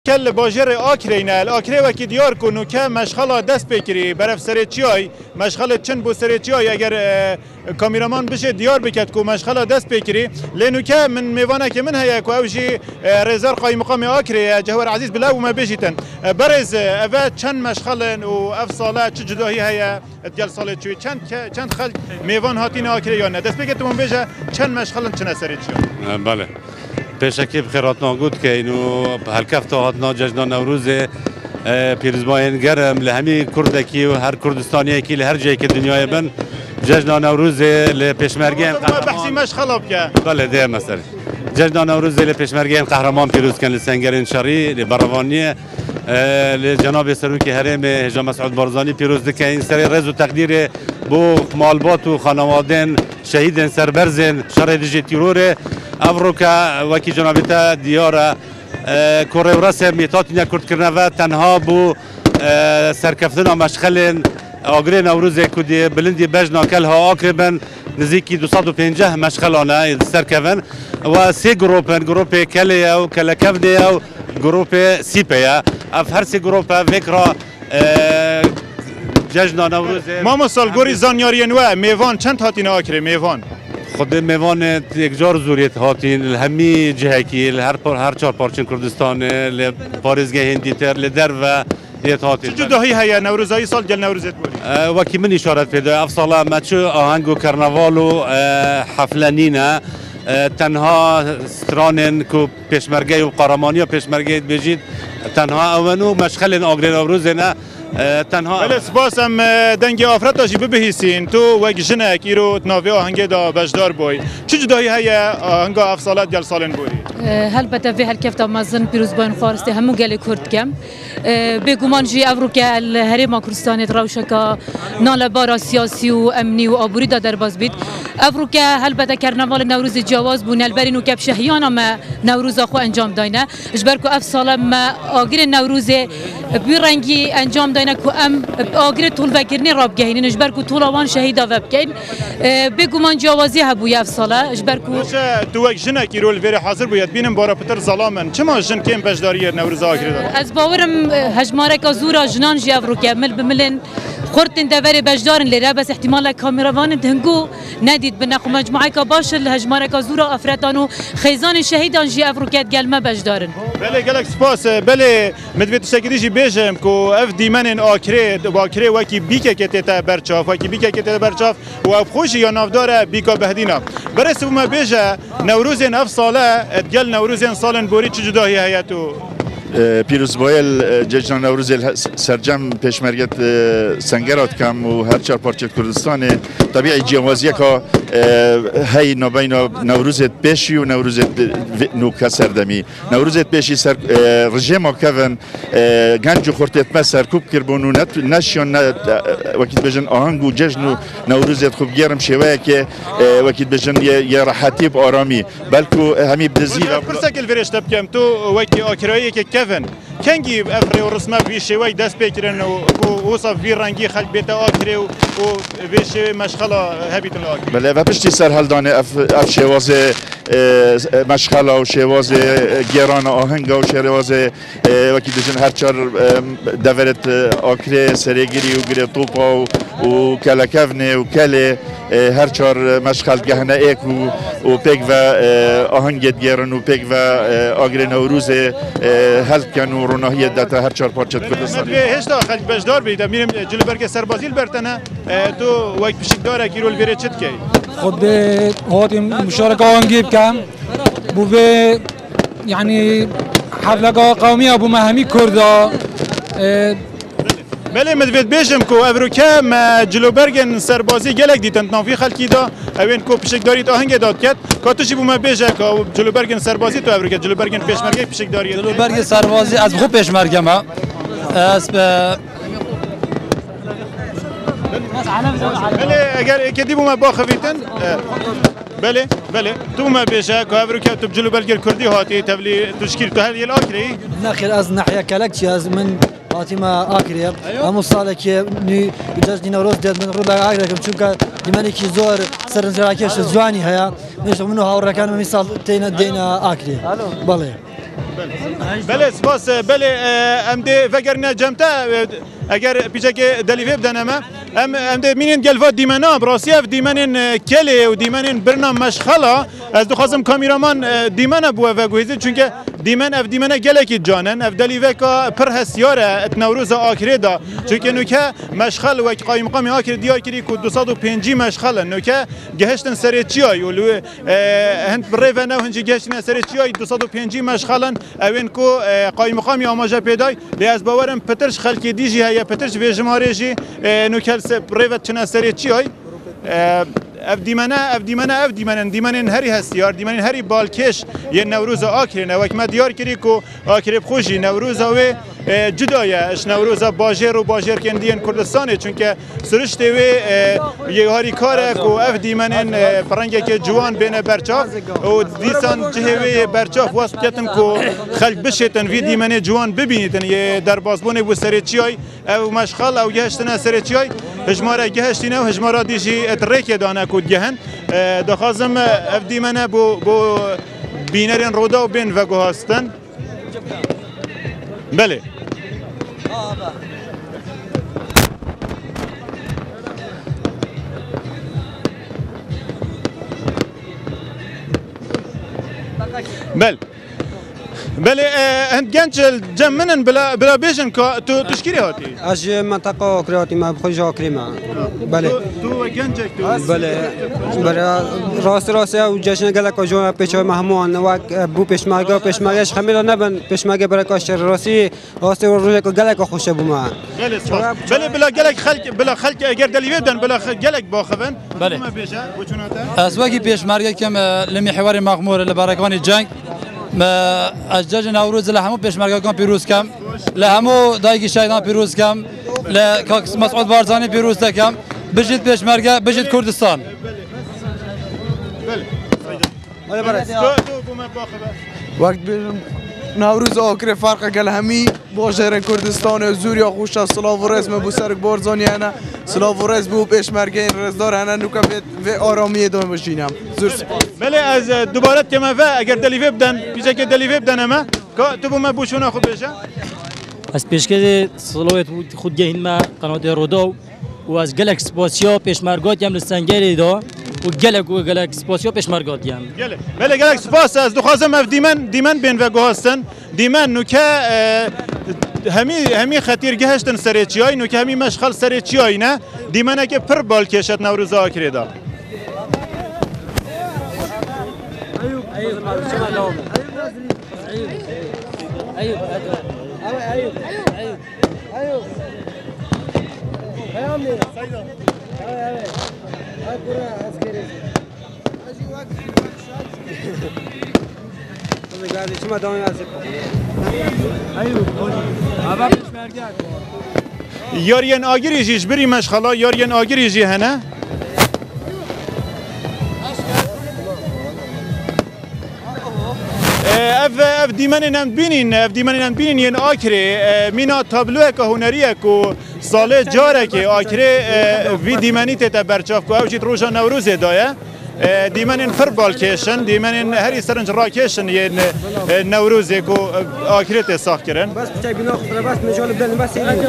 کل باجر آکرینه آکری وکی دیار کنو که مشغله دست بکری برف سرچیای مشغله چند بو سرچیای اگر کامیرامان بشه دیار بکد کو مشغله دست بکری لانه که من میوانه که من هيا کو اوجی رزار قایم مقام آکری جوهر عزیز بلا و ما بجیتن برز اول چند مشغله و اف ساله چه جداهی هيا دیال ساله چوی چند خلق میوان هاتین آکری یا نه دست بکتون بجه چند مشغله چند سرچیای بله پیشکی بخیراتنا گود که اینو هلکفت هاتنا جشن نوروز پیروزباین گرم لهمی کردکی و هر کردستانی که لهر جایی که دنیای بن جشن نوروز لپیشمرگین بحثی مشغله بکه بله ده مثلا جشن نوروز لپیشمرگین قهرمان پیروز کن لسنگرین شری لبروانی لجناب سروک حرم هجا مسعود بارزانی پیروز دکه این سری رز و تقدیر بو مالبات و خانوادن شهیدن سربرزن شر دیجی تیرور افروکا وکی جنابتا دیاره کوره و رسم میتاتینیا کرد کرنه و تنها بو سرکفتن و مشغلن آگره نوروز کدی بلندی بجنا کلها آقربن نزدیکی 250 مشغلانه سرکفن و سه گروپ کلی و کلکفنی و گروپ سیپیا اف هر سه گروپ وکرا جشن نوروز ما مثال گوری زانیاری نوع میوان چند هاتین آکری میوان خود میوان یک جار زوریت هاتین همی جهکی هر چهار پارچین کردستان ل پاریزگاه هندیتر ل در و دیت هاتین چه جداهی هيا نوروزای سال جل نوروزت بودی وکی من اشارت پیدا افصالا مچو آهنگو کرنوالو حفلانینا تنها سترانن کو پیشمرگه و قهرمانی و پیشمرگه بجید تنها اونو مشغل آگرین نوروزنا تنها بله سپاسم دنگ آفرت داشی ببهیسین تو وک جنک ایرو ناوی آهنگ دا بجدار بوی چه جدایی هيا آهنگ افصالات جل سالن بودی هلبته في هالكفته مازن بيروز بين فارستي همو قال كرد كم بيجومان جي أفريقيا الهرم كردستان روشكا نال بارا سياسي وأمني وأبوريدا درباز بيت أفريقيا هلبته كرنفال نوروز جواز بون البرين وكب شهيانا ما نوروز أخو أنجام داينا إجبركو أفصال ما آخر النوروز بيرنجي أنجام داينا كو أم آخر طول فكرني راب جهين إجبركو طول وان شهيدا وبكين بيجومان جوازي هبويا أفصال إجبركو تو وک جنک ایرو الفير حاضر بوید بینم بارا پتر ظلامن چما جن کم بجداری نوروز آخری داد از باورم هجمارك زورا جنان جي أفريقيا مل بملن خورتن دوري بجدارن لرا بس احتمال كاميرافان تهنجو نديد بناخو مجموعة باش الهجمارك زورا أفراتانو خيزان شهيدان جي أفريقيا قال بجدارن بله گلک سپاس بله مدویت سکریجی بیشم کو اف دیمن آکری باکری وکی بیکه کتتا برچاف وکی بیکه کتتا برچاف و اب خوش یا نافدار بیکا بهدینا برس ما بیشه نوروز اف ساله گل نوروز سالن بوری چه جدایی هیاتو پیروزبایل جشن نوروز سرجم پیشمرگت سنگرات کم و هر چهار پارچه کردستان طبیعی جوازیه که هی نبین نوروزت پیشی و نوروزت نوکه سردمی نوروزت پیشی سر رژیم کردن گنج خورتت ما سرکوب کردن و نشون وقتی بجن آهنگ جشن نوروزت خوب گرم شویه که وقتی بجن یه راحتی و آرامی بلکه همی بدزیل پرسکل فرشت بکم تو وقتی آکرایی که كيفن كانجي افري ورسمه في شوي داس بيكرن ووصف في رنجي خلق بيتا اكري وفيش مشغله هبيت الاكري بله و پشتی سر هلدانه اف شوازه مشغله و شوازه گران آهنگ و شوازه وکی دشن هر چار دورت اکری سریگیری و گری توپا و کلکفنه و کله هر چار مشغل گهنه ایک و پیک و آهنگت گران و پیک و آگر نوروز هل کن و روناهی داتا هر چار پارچت کردستانی هیچ تا خلق بجدار بیده میرم جلو برگ سربازیل برتنه تو وقت بشک داره کی رول بیره چت کی خود هاتیم مشارکه آهنگی بکم بو به یعنی حفله قومی ابو مهمی کردا بله مدوید بیشم کو افریقا ما جلو برگن سربازی گلک دیتن نافی خلکی دا اوین کو پشک داری تا هنگ داد کت کاتوشی بو ما بیشه کو جلو برگن سربازی تو افریقا جلو برگن پیشمرگی پشک داری جلو برگ سربازی از خوب پیشمرگه ما اسب بله اگر کدی بو ما باخویتن بله تو ما بیشه که افریقا تو جلو برگن کردی هاتی تبلی تشکیل تو هلی الاخری نخیر از ناحیه کلکچی از من هاتیما آکریه همون ساله که نی جشن نوروز داد من رولا آکریه کم چون دیمانی کی زور سرنجراکش جوانی هیا میشه منو هاورکان مثال تینا دینا آکریه بله بله سپاس بله ام دی فکرنا جمتا اگر پیچه که دلیوی بدن ام دی مینین گلفات دیمنا براسی اف دیمنین کلی و دیمنین برنام مشخلا از دو خواستم کامیرامان دیمنا بو و گویزی چونکه دیمن اف دیمنا گلکی جانن اف دلیوی که پر هستیاره ات نوروز آخری دا چونکه نوکه مشخل و قایم مقام آخری دیار کری که 205 مشخل نوکه گهشتن سری چیای ولو هند بره و نه هنجی گهشتن سری چیای 205 مشخلن اوین کو قایم مقام آماجه پیدای لیاز باورم پترش خلکی دیجی هیا پترش ویژمارجی نوکل بره و چنا سری چیای اف دیمنن هری هستیار دیمنن هری بالکش یه نوروز آخری نه وقت ما دیار کری کو آخری بخوشی نوروز و جدایه اش نوروز باجر و باجر کندین کردستانه چونکه سرشته و یه هاری کاره کو اف دیمنن پرنگه که جوان بین برچاف و دیسان جهوی برچاف واسط کتن کو خلق بشتن وی دیمنه جوان ببینیدن یه در بازبونه بو سرچیای او مشغل او گهشتن سرچیای هجماره گهشتینه و هجماره دیجی اتریک دانه کود گهن دخوازم اف دیمنه بو بینرین رودا و بین وگو هستن بله بله هند گنج جمنن بلا بیشن که تو تشکیلی هاتی از منطقه کریاتی ما بخوش آکریما بله تو گنجک تو بله راست و جشن گلک و جوان پیچه مهمان و بو پیشمرگش خمیلا نبن پیشمرگ برای کاش راستی و روزه که گلک خوشه بوما بله بلا گلک خلق اگر دلیوی بدن بلا گلک باخبن بله از وقتی پیشمرگ کم لمی حوار مغمور لبرکانی جنگ از جشن نوروز لهمو پیشمرگان پیروز کم لهمو دایگی شهیدان پیروز کم لکاکس مسعود بارزانی پیروز کم بجید پیشمرگه بجید کردستان وقت نوروز آخر فرق گل همی باجر کردستان زوریا خوش سلاو و رزم بو سرک بارزانی هنه سلاو و رزم بو پیشمرگه این رزدار هنه نوکا و آرامی دام بشینم زور سپاس بله از دوباره که ما اگر دلیوی بدن پیشه که دلیوی بدن اما تو بو ما بوشونا خوب بشه از پیشکش سلاوت خود گهین ما قنات رودو و از گلک سپاسیا پیشمرگات یم لسنگری دا و گلک سپاسیا پیشمرگات یم بله گلک سپاس از دو خازم اف دیمن بین و گوهستن دیمن نوکه همی خطیر گهشتن سرچیای نوکه همی مشغل سرچیای نه دیمنه که پر بال کشت نوروز آخری دا یارین آگیری جیش بری مشغلا یارین آگیری جی هنه اف دیمنن بینین ین آخری مینا تابلوه که هنریه که سال جاره که آخری وی دیمنی تا برچاف که اوجید روزا نوروز دایه دیمنن فربال کشن دیمنن هری سرنج را کشن ین نوروز که آخری تا ساخت کرن بس بچه بینا خود بس مجال بدن بس ایدی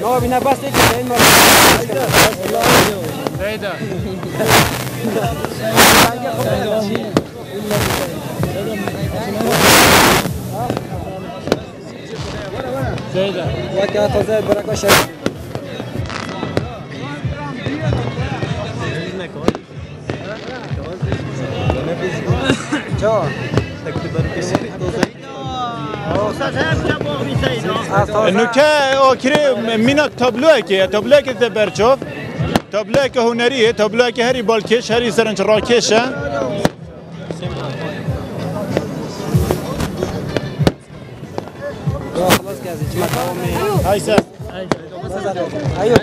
نو بینا بس ایدی این مال زیده زيدا وكا تزاد بركة شيء جا نوکه آخری مینا تابلوه که برچاف تابلوه که هنریه تابلوه که هری بالکش هری سرنج راکشه خلاص كذا هاي سا ايوه